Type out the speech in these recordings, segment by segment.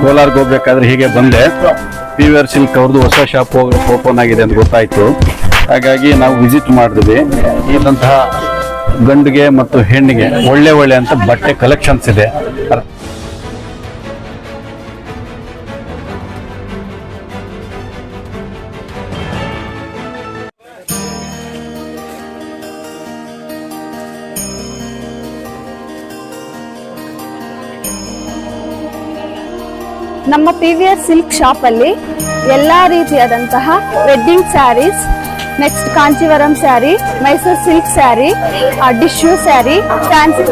ಕೋಲಾರ್ಗೆ ಹೋಗ್ಬೇಕಾದ್ರೆ ಹೀಗೆ ಬಂದೆ. PVR ಸಿಲ್ಕ್ ಅವ್ರದ್ದು ಹೊಸ ಶಾಪ್ ಓಪನ್ ಆಗಿದೆ ಅಂತ ಗೊತ್ತಾಯ್ತು. ಹಾಗಾಗಿ ನಾವು ವಿಸಿಟ್ ಮಾಡಿದ್ವಿ. ಇದಂತಹ ಗಂಡಿಗೆ ಮತ್ತು ಹೆಣ್ಣಿಗೆ ಒಳ್ಳೆ ಅಂತ ಬಟ್ಟೆ ಕಲೆಕ್ಷನ್ಸ್ ಇದೆ. ನಮ್ಮ PVR ಸಿಲ್ಕ್ ಶಾಪ್ ಅಲ್ಲಿ ಎಲ್ಲಾ ರೀತಿಯಾದಂತಹ wedding saris, next Kanjivaram sari, Mysuru silk sari, tissue sari, fancy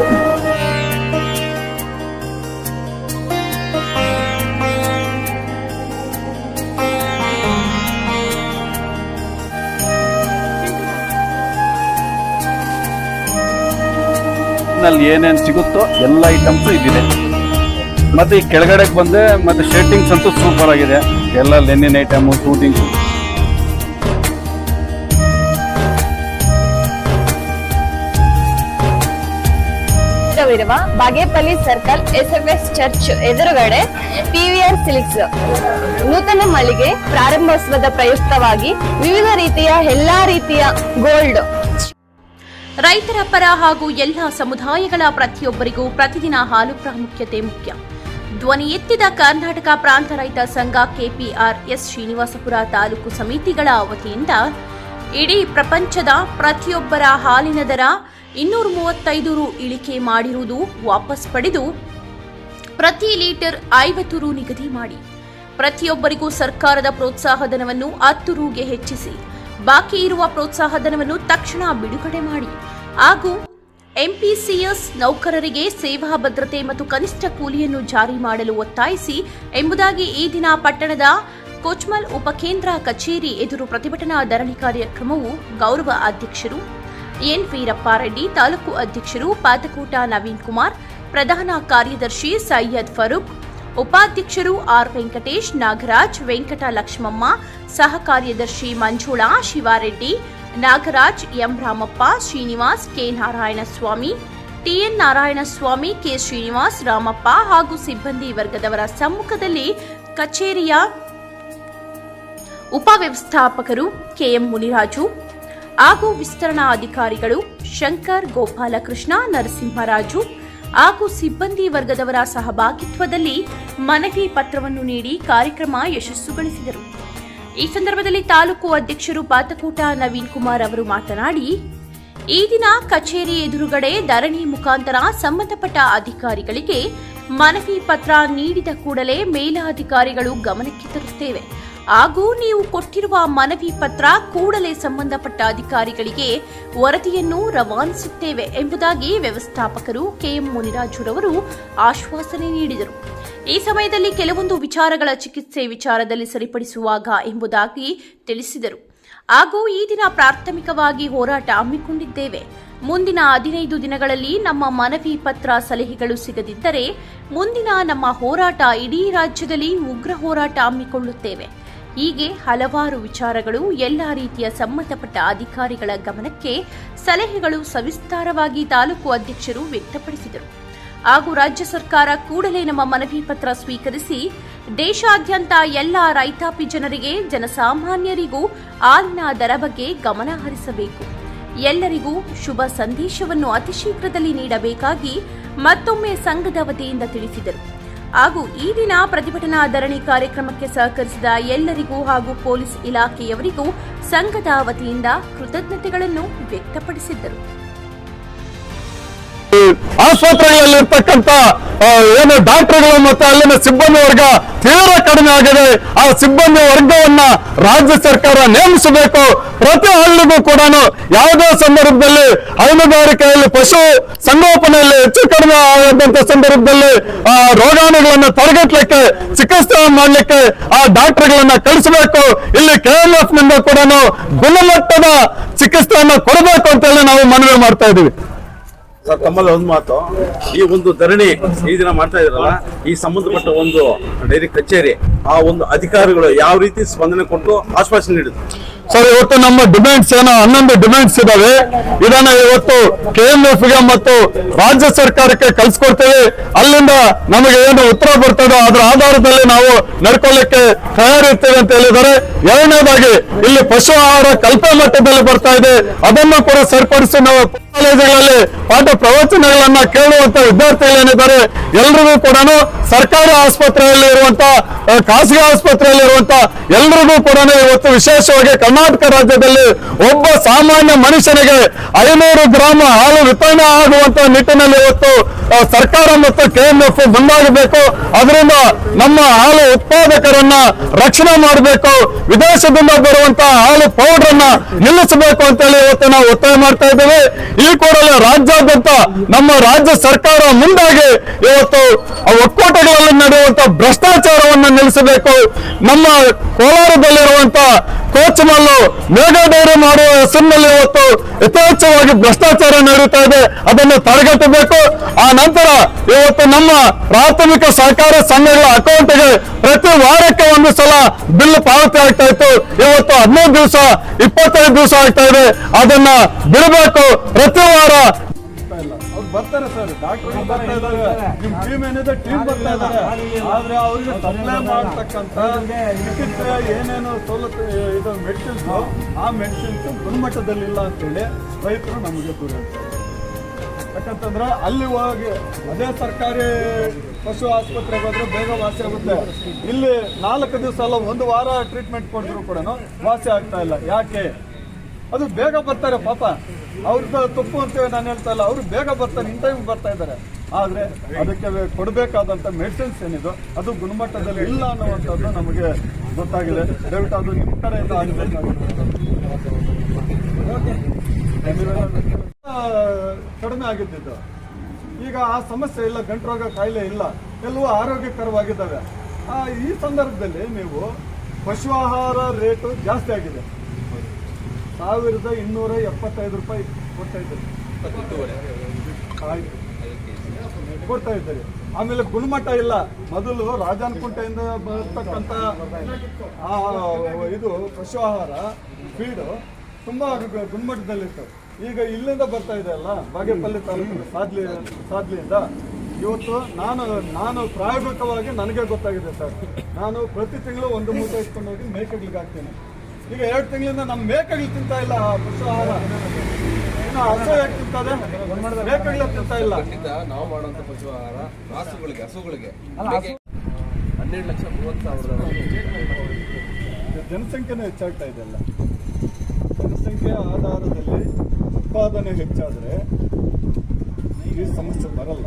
ನಲ್ಲಿ ಏನೇನು ಸಿಗುತ್ತೋ ಎಲ್ಲ ಐಟಮ್ಸ್ ಇದಿದೆ. ಮತ್ತೆ ಈ ಕೆಳಗಡೆ ಬಂದೆ ಮತ್ತೆ ಶರ್ಟಿಂಗ್ಸ್ ಅಂತೂ ಸೂಪರ್ ಆಗಿದೆ. ಎಲ್ಲ Lenin item, shooting. Bagepalli circle SFS church ಎದುರುಗಡೆ PVR ಸಿಲ್ಕ್ಸ್ ನೂತನ ಮಳಿಗೆ ಪ್ರಾರಂಭೋತ್ಸವದ ಪ್ರಯುಕ್ತವಾಗಿ ವಿವಿಧ ರೀತಿಯ ಎಲ್ಲಾ ರೀತಿಯ ಗೋಲ್ಡ್. ರೈತರ ಪರ ಹಾಗೂ ಎಲ್ಲ ಸಮುದಾಯಗಳ ಪ್ರತಿಯೊಬ್ಬರಿಗೂ ಪ್ರತಿದಿನ ಹಾಲು ಪ್ರಾಮುಖ್ಯತೆ ಮುಖ್ಯ. ಧ್ವನಿ ಎತ್ತಿದ ಕರ್ನಾಟಕ ಪ್ರಾಂತ ರೈತ ಸಂಘ KPRS ಶ್ರೀನಿವಾಸಪುರ ತಾಲೂಕು ಸಮಿತಿಗಳ ವತಿಯಿಂದ ಇಡೀ ಪ್ರಪಂಚದ ಪ್ರತಿಯೊಬ್ಬರ ಹಾಲಿನ ದರ 235 ರು ಇಳಿಕೆ ಮಾಡಿರುವುದು ವಾಪಸ್ ಪಡೆದು ಪ್ರತಿ ಲೀಟರ್ 50 ರು ನಿಗದಿ ಮಾಡಿ ಪ್ರತಿಯೊಬ್ಬರಿಗೂ ಸರ್ಕಾರದ ಪ್ರೋತ್ಸಾಹಧನವನ್ನು 10 ರುಗೆ ಹೆಚ್ಚಿಸಿ ಬಾಕಿ ಇರುವ ಪ್ರೋತ್ಸಾಹಧನವನ್ನು ತಕ್ಷಣ ಬಿಡುಗಡೆ ಮಾಡಿ ಹಾಗೂ MPCS ನೌಕರರಿಗೆ ಸೇವಾ ಭದ್ರತೆ ಮತ್ತು ಕನಿಷ್ಠ ಕೂಲಿಯನ್ನು ಜಾರಿ ಮಾಡಲು ಒತ್ತಾಯಿಸಿ ಎಂಬುದಾಗಿ ಈ ದಿನ ಪಟ್ಟಣದ ಕೋಚ್ಮಲ್ ಉಪಕೇಂದ್ರ ಕಚೇರಿ ಎದುರು ಪ್ರತಿಭಟನಾ ಧರಣಿ ಕಾರ್ಯಕ್ರಮವು ಗೌರವ ಅಧ್ಯಕ್ಷರು ಎನ್ ವೀರಪ್ಪಾರೆಡ್ಡಿ, ತಾಲೂಕು ಅಧ್ಯಕ್ಷರು ಪಾತಕೋಟ ನವೀನ್ ಕುಮಾರ್, ಪ್ರಧಾನ ಕಾರ್ಯದರ್ಶಿ ಸೈಯದ್ ಫರೂಕ್, ಉಪಾಧ್ಯಕ್ಷರು ಆರ್ ವೆಂಕಟೇಶ್, ನಾಗರಾಜ್, ವೆಂಕಟ ಲಕ್ಷ್ಮಮ್ಮ, ಸಹ ಕಾರ್ಯದರ್ಶಿ Manjula, Shivareddy, Nagaraj, M Ramappa, Srinivas, K Narayanaswamy, TN Narayanaswamy, K Srinivas, Ramappa ಹಾಗೂ ಸಿಬ್ಬಂದಿ ವರ್ಗದವರ ಸಮ್ಮುಖದಲ್ಲಿ ಕಚೇರಿಯ ಉಪವ್ಯವಸ್ಥಾಪಕರು KM ಮುನಿರಾಜು ಹಾಗೂ ವಿಸ್ತರಣಾ ಅಧಿಕಾರಿಗಳು ಶಂಕರ್, ಗೋಪಾಲಕೃಷ್ಣ, ನರಸಿಂಹರಾಜು ಹಾಗೂ ಸಿಬ್ಬಂದಿ ವರ್ಗದವರ ಸಹಭಾಗಿತ್ವದಲ್ಲಿ ಮನವಿ ಪತ್ರವನ್ನು ನೀಡಿ ಕಾರ್ಯಕ್ರಮ ಯಶಸ್ಸುಗೊಳಿಸಿದರು. ಈ ಸಂದರ್ಭದಲ್ಲಿ ತಾಲೂಕು ಅಧ್ಯಕ್ಷರು ಪಾತಕೋಟ ನವೀನ್ ಕುಮಾರ್ ಅವರು ಮಾತನಾಡಿ, ಈ ದಿನ ಕಚೇರಿ ಎದುರುಗಡೆ ಧರಣಿ ಮುಖಾಂತರ ಸಂಬಂಧಪಟ್ಟ ಅಧಿಕಾರಿಗಳಿಗೆ ಮನವಿ ಪತ್ರ ನೀಡಿದ ಕೂಡಲೇ ಮೇಲಾಧಿಕಾರಿಗಳು ಗಮನಕ್ಕೆ ತರುತ್ತೇವೆ ಹಾಗೂ ನೀವು ಕೊಟ್ಟಿರುವ ಮನವಿ ಪತ್ರ ಕೂಡಲೇ ಸಂಬಂಧಪಟ್ಟ ಅಧಿಕಾರಿಗಳಿಗೆ ವರದಿಯನ್ನು ರವಾನಿಸುತ್ತೇವೆ ಎಂಬುದಾಗಿ ವ್ಯವಸ್ಥಾಪಕರು KM ಮುನಿರಾಜುರವರು ಆಶ್ವಾಸನೆ ನೀಡಿದರು. ಈ ಸಮಯದಲ್ಲಿ ಕೆಲವೊಂದು ವಿಚಾರಗಳ ಚಿಕಿತ್ಸೆ ವಿಚಾರದಲ್ಲಿ ಸರಿಪಡಿಸುವಾಗ ಎಂಬುದಾಗಿ ತಿಳಿಸಿದರು. ಹಾಗೂ ಈ ದಿನ ಪ್ರಾಥಮಿಕವಾಗಿ ಹೋರಾಟ ಹಮ್ಮಿಕೊಂಡಿದ್ದೇವೆ. ಮುಂದಿನ 15 ದಿನಗಳಲ್ಲಿ ನಮ್ಮ ಮನವಿ ಪತ್ರ ಸಲಹೆಗಳು ಸಿಗದಿದ್ದರೆ ಮುಂದಿನ ನಮ್ಮ ಹೋರಾಟ ಇಡೀ ರಾಜ್ಯದಲ್ಲಿ ಉಗ್ರ ಹೋರಾಟ ಹಮ್ಮಿಕೊಳ್ಳುತ್ತೇವೆ. ಹೀಗೆ ಹಲವಾರು ವಿಚಾರಗಳು ಎಲ್ಲ ರೀತಿಯ ಸಂಬಂಧಪಟ್ಟ ಅಧಿಕಾರಿಗಳ ಗಮನಕ್ಕೆ ಸಲಹೆಗಳು ಸವಿಸ್ತಾರವಾಗಿ ತಾಲೂಕು ಅಧ್ಯಕ್ಷರು ವ್ಯಕ್ತಪಡಿಸಿದರು. ಹಾಗೂ ರಾಜ್ಯ ಸರ್ಕಾರ ಕೂಡಲೇ ನಮ್ಮ ಮನವಿ ಪತ್ರ ಸ್ವೀಕರಿಸಿ ದೇಶಾದ್ಯಂತ ಎಲ್ಲ ರೈತಾಪಿ ಜನರಿಗೆ, ಜನಸಾಮಾನ್ಯರಿಗೂ ಹಾಲಿನ ದರ ಬಗ್ಗೆ ಗಮನ ಹರಿಸಬೇಕು. ಎಲ್ಲರಿಗೂ ಶುಭ ಸಂದೇಶವನ್ನು ಅತಿ ಶೀಘ್ರದಲ್ಲಿ ನೀಡಬೇಕಾಗಿ ಮತ್ತೊಮ್ಮೆ ಸಂಘದ ವತಿಯಿಂದ ತಿಳಿಸಿದರು. ಹಾಗೂ ಈ ದಿನ ಪ್ರತಿಭಟನಾ ಧರಣಿ ಕಾರ್ಯಕ್ರಮಕ್ಕೆ ಸಹಕರಿಸಿದ ಎಲ್ಲರಿಗೂ ಹಾಗೂ ಪೊಲೀಸ್ ಇಲಾಖೆಯವರಿಗೂ ಸಂಘದ ವತಿಯಿಂದ ಕೃತಜ್ಞತೆಗಳನ್ನು ವ್ಯಕ್ತಪಡಿಸಿದ್ದರು. ಆಸ್ಪತ್ರೆಗಳಲ್ಲಿರ್ತಕ್ಕಂಥ ಏನು ಡಾಕ್ಟರ್ಗಳು ಮತ್ತು ಅಲ್ಲಿನ ಸಿಬ್ಬಂದಿ ವರ್ಗ ತೀವ್ರ ಕಡಿಮೆ ಆಗಿದೆ. ಆ ಸಿಬ್ಬಂದಿ ವರ್ಗವನ್ನ ರಾಜ್ಯ ಸರ್ಕಾರ ನೇಮಿಸಬೇಕು. ಪ್ರತಿ ಹಳ್ಳಿಗೂ ಕೂಡ ಯಾವುದೇ ಸಂದರ್ಭದಲ್ಲಿ ಹೈನುಗಾರಿಕೆಯಲ್ಲಿ, ಪಶು ಸಂಗೋಪನೆಯಲ್ಲಿ ಹೆಚ್ಚು ಕಡಿಮೆ ಆದಂತ ಸಂದರ್ಭದಲ್ಲಿ ರೋಗಾಣುಗಳನ್ನು ತಡೆಗಟ್ಟಲಿಕ್ಕೆ, ಚಿಕಿತ್ಸೆ ಮಾಡಲಿಕ್ಕೆ ಆ ಡಾಕ್ಟರ್ಗಳನ್ನ ಕಳಿಸಬೇಕು. ಇಲ್ಲಿ KLF ನಿಂದ ಕೂಡ ಗುಣಮಟ್ಟದ ಚಿಕಿತ್ಸೆಯನ್ನು ಕೊಡಬೇಕು ಅಂತ ಹೇಳಿ ನಾವು ಮನವಿ ಮಾಡ್ತಾ ಇದ್ದೀವಿ. ಸರ್, ತಮ್ಮಲ್ಲಿ ಒಂದು ಮಾತು, ಈ ಒಂದು ಧರಣಿ ಈ ದಿನ ಮಾಡ್ತಾ ಇದ್ರಲ್ಲ, ಈ ಸಂಬಂಧಪಟ್ಟ ಒಂದು ಡೈರಿ ಕಚೇರಿ ಆ ಒಂದು ಅಧಿಕಾರಿಗಳು ಯಾವ ರೀತಿ ಸ್ಪಂದನೆ ಕೊಟ್ಟು ಆಶ್ವಾಸನೆ ನೀಡಿದ್ರು? ಸರ್ ಇವತ್ತು ನಮ್ಮ ಡಿಮ್ಯಾಂಡ್ಸ್ ಏನೋ 11 ಡಿಮ್ಯಾಂಡ್ಸ್ ಇದಾವೆ. ಇದನ್ನ ಇವತ್ತು KMF ಗೆ ಮತ್ತು ರಾಜ್ಯ ಸರ್ಕಾರಕ್ಕೆ ಕಳ್ಸಿಕೊಡ್ತೇವೆ. ಅಲ್ಲಿಂದ ನಮಗೆ ಏನು ಉತ್ತರ ಬರ್ತದೋ ಅದರ ಆಧಾರದಲ್ಲಿ ನಾವು ನಡ್ಕೊಳ್ಳಿಕ್ಕೆ ತಯಾರಿರ್ತೇವೆ ಅಂತ ಹೇಳಿದ್ದಾರೆ. ಎರಡನೇದಾಗಿ ಇಲ್ಲಿ ಪಶು ಆಹಾರ ಕಲ್ಪೆ ಮಟ್ಟದಲ್ಲಿ ಬರ್ತಾ ಇದೆ, ಅದನ್ನು ಕೂಡ ಸರಿಪಡಿಸಿ ನಾವು ಕಾಲೇಜುಗಳಲ್ಲಿ ಪಾಠ ಪ್ರವಚನಗಳನ್ನ ಕೇಳುವಂತ ವಿದ್ಯಾರ್ಥಿಗಳೇನಿದ್ದಾರೆ ಎಲ್ರಿಗೂ ಕೂಡ ಸರ್ಕಾರಿ ಆಸ್ಪತ್ರೆಯಲ್ಲಿ ಇರುವಂತ ಖಾಸಗಿ ಆಸ್ಪತ್ರೆಯಲ್ಲಿ ಇರುವಂತ ಎಲ್ರಿಗೂ ಕೂಡ ಇವತ್ತು ವಿಶೇಷವಾಗಿ ಕರ್ನಾಟಕ ರಾಜ್ಯದಲ್ಲಿ ಒಬ್ಬ ಸಾಮಾನ್ಯ ಮನುಷ್ಯನಿಗೆ 500 ಗ್ರಾಂ ಹಾಲು ವಿತರಣೆ ಆಗುವಂತ ನಿಟ್ಟಿನಲ್ಲಿ ಇವತ್ತು ಸರ್ಕಾರ ಮತ್ತು KMF ಮುಂದಾಗಬೇಕು. ಅದರಿಂದ ನಮ್ಮ ಹಾಲು ಉತ್ಪಾದಕರನ್ನ ರಕ್ಷಣೆ ಮಾಡಬೇಕು, ವಿದೇಶದಿಂದ ಬರುವಂತ ಹಾಲು ಪೌಡರ್ ಅನ್ನ ನಿಲ್ಲಿಸಬೇಕು ಅಂತೇಳಿ ಇವತ್ತು ನಾವು ಒತ್ತಾಯ ಮಾಡ್ತಾ ಇದ್ದೇವೆ. ಈ ಕೂಡಲೇ ರಾಜ್ಯಾದ್ಯಂತ ನಮ್ಮ ರಾಜ್ಯ ಸರ್ಕಾರ ಮುಂದಾಗಿ ಇವತ್ತು ಒಕ್ಕೂಟಗಳಲ್ಲಿ ನಡೆಯುವಂತ ಭ್ರಷ್ಟಾಚಾರವನ್ನು ನಿಲ್ಲಿಸಬೇಕು. ನಮ್ಮ ಕೋಲಾರದಲ್ಲಿರುವಂತ ಕೋಚಮಲ್ಲು ಮೇಘ ಡೈರಿ ಮಾಡುವ ಹೆಸರಿನಲ್ಲಿ ಇವತ್ತು ಯಥೇಚ್ಛವಾಗಿ ಭ್ರಷ್ಟಾಚಾರ ನಡೀತಾ ಇದೆ, ಅದನ್ನು ತಡೆಗಟ್ಟಬೇಕು. ಆ ನಂತರ ಇವತ್ತು ನಮ್ಮ ಪ್ರಾಥಮಿಕ ಸಹಕಾರ ಸಂಘಗಳ ಅಕೌಂಟ್ಗೆ ಪ್ರತಿ ವಾರಕ್ಕೆ ಒಂದು ಸಲ ಬಿಲ್ ಪಾವತಿ ಆಗ್ತಾ ಇತ್ತು, ಇವತ್ತು 15 ದಿವಸ 25 ದಿವಸ ಆಗ್ತಾ ಇದೆ. ಅದನ್ನ ಬಿಡಬೇಕು. ಪ್ರತಿ ವಾರ ಅವ್ರು ಬರ್ತಾರೆ ಸರ್, ಡಾಕ್ಟರ್ ಬರ್ತಾ ಇದ್ದಾರೆ, ನಿಮ್ ಟೀಮ್ ಏನಿದೆ ಟೀಮ್ ಬರ್ತಾ ಇದ್ದಾರೆ. ಆದ್ರೆ ಅವ್ರಿಗೆ ಸಪ್ಲೈ ಮಾಡ್ತಕ್ಕಂತ ಚಿಕಿತ್ಸೆ ಏನೇನು ಸವಲತ್ತು ಇದು ಮೆಡಿಸಿನ್ಸ್, ಆ ಮೆಡಿಸಿನ್ಸ್ ಗುಣಮಟ್ಟದಲ್ಲಿ ಇಲ್ಲ ಅಂತೇಳಿ ರೈತರು ನಮಗೆ ದೂರ ಹೇಳ್ತಾರೆ. ಯಾಕಂತಂದ್ರೆ ಅಲ್ಲಿ ಹೋಗಿ ಅದೇ ಸರ್ಕಾರಿ ಪಶು ಆಸ್ಪತ್ರೆಗೆ ಹೋದ್ರೆ ಬೇಗ ವಾಸಿ ಆಗುತ್ತೆ. ಇಲ್ಲಿ 4 ದಿವಸ ಅಲ್ಲ 1 ವಾರ ಟ್ರೀಟ್ಮೆಂಟ್ ಕೊಟ್ಟರು ಕೂಡ ವಾಸಿ ಆಗ್ತಾ ಇಲ್ಲ. ಯಾಕೆ? ಅದು ಬೇಗ ಬರ್ತಾರೆ ಪಾಪ, ಅವ್ರದ್ದು ತಪ್ಪು ಅಂತೇಳಿ ನಾನು ಹೇಳ್ತಾ ಇಲ್ಲ, ಅವರು ಬೇಗ ಬರ್ತಾರೆ, ಇನ್ ಟೈಮ್ ಬರ್ತಾ ಇದ್ದಾರೆ. ಆದ್ರೆ ಅದಕ್ಕೆ ಕೊಡಬೇಕಾದಂತ ಮೆಡಿಸಿನ್ಸ್ ಏನಿದೆ ಅದು ಗುಣಮಟ್ಟದಲ್ಲಿ ಇಲ್ಲ ಅನ್ನುವಂಥದ್ದು ನಮಗೆ ಗೊತ್ತಾಗಿದೆ. ದಯವಿಟ್ಟು ಅದು ನಿಮ್ಮ ಕಡೆಯಿಂದ ಕಡಿಮೆ ಆಗಿದ್ದು. ಈಗ ಆ ಸಮಸ್ಯೆ ಇಲ್ಲ, ಗಂಟುರೋಗ ಕಾಯಿಲೆ ಇಲ್ಲ, ಎಲ್ಲವೂ ಆರೋಗ್ಯಕರವಾಗಿದ್ದಾವೆ. ಈ ಸಂದರ್ಭದಲ್ಲಿ ನೀವು ಪಶು ಆಹಾರ ರೇಟು ಜಾಸ್ತಿ ಆಗಿದೆ. 1275 ರೂಪಾಯಿ ಕೊಡ್ತಾ ಇದ್ದಾರೆ. ಆಮೇಲೆ ಗುಣಮಟ್ಟ ಇಲ್ಲ. ಮೊದಲು ರಾಜಾನಕುಂಟೆಯಿಂದ ಬರ್ತಕ್ಕಂಥ ಇದು ಪಶು ಆಹಾರ ಫೀಡು ತುಂಬಾ ಗುಣಮಟ್ಟದಲ್ಲಿರ್ತವೆ. ಈಗ ಇಲ್ಲಿಂದ ಬರ್ತಾ ಇದೆ ಅಲ್ಲ, ಬಾಗೇಪಲ್ಲಿ ತಾಲೂಕು ಸಾದ್ಲಿಯಿಂದ ಇವತ್ತು ನಾನು ಪ್ರಾಯೋಗಿಕವಾಗಿ ನನಗೆ ಗೊತ್ತಾಗಿದೆ ಸರ್. ನಾನು ಪ್ರತಿ ತಿಂಗಳು 1 ಮೂಟೆ ಇಟ್ಕೊಂಡು ಹೋಗಿ ಮೇಕೆಗಳಿಗೆ ಹಾಕ್ತೇನೆ. ಈಗ 2 ತಿಂಗಳಿಂದ ನಮ್ಮ ಮೇಕೆಗಳು ತಿಂತಾ ಇಲ್ಲ ಪಶು ಆಹಾರ. ಇನ್ನು ಹಸು ಯಾಕೆ ತಿಂತದೆ, ಮೇಕೆಗಳ ತಿಂತಾ ಇಲ್ಲ. ನಾವು ಮಾಡುವಂತ ಪಶು ಆಹಾರ ಹಸುಗಳಿಗೆ 12,30,000 ಜನಸಂಖ್ಯೆನೂ ಹೆಚ್ಚಾಗ್ತಾ ಇದೆ ಅಲ್ಲ. ಜನಸಂಖ್ಯೆಯ ಆಧಾರದಲ್ಲಿ ಉತ್ಪಾದನೆ ಹೆಚ್ಚಾದ್ರೆ ಈ ಸಮಸ್ಯೆ ಬರಲ್ಲ.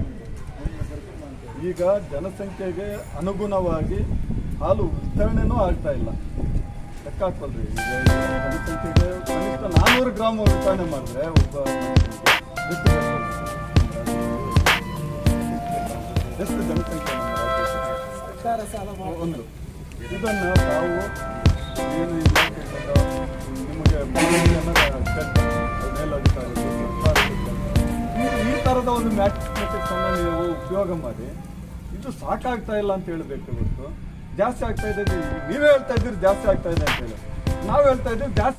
ಈಗ ಜನಸಂಖ್ಯೆಗೆ ಅನುಗುಣವಾಗಿ ಹಾಲು ವಿತರಣೆನೂ ಆಗ್ತಾ ಇಲ್ಲ. ಲೆಕ್ಕ ಹಾಕೊಳ್ರಿ. ಈಗ ಜನಸಂಖ್ಯೆಗೆ ಕನಿಷ್ಠ 400 ಗ್ರಾಮ್ ವಿತರಣೆ ಮಾಡಿದ್ರೆ ಒಬ್ಬ ಎಷ್ಟು ಜನಸಂಖ್ಯೆ ಒಂದು. ಇದನ್ನ ತಾವು ಏನು ನಿಮಗೆ ಈ ತರದ ಒಂದು ಮ್ಯಾಥಮೆಟಿಕ್ಸ್ ಅನ್ನ ನೀವು ಉಪಯೋಗ ಮಾಡಿ. ಇದು ಸಾಕಾಗ್ತಾ ಇಲ್ಲ ಅಂತ ಹೇಳ್ಬೇಕು. ಇವತ್ತು ಜಾಸ್ತಿ ಆಗ್ತಾ ಇದೆ, ನೀವೇ ಹೇಳ್ತಾ ಇದ್ದೀರಿ ಜಾಸ್ತಿ ಆಗ್ತಾ ಇದೆ ಅಂತ ಹೇಳಿ. ನಾವು ಹೇಳ್ತಾ ಇದ್ದೀವಿ ಜಾಸ್ತಿ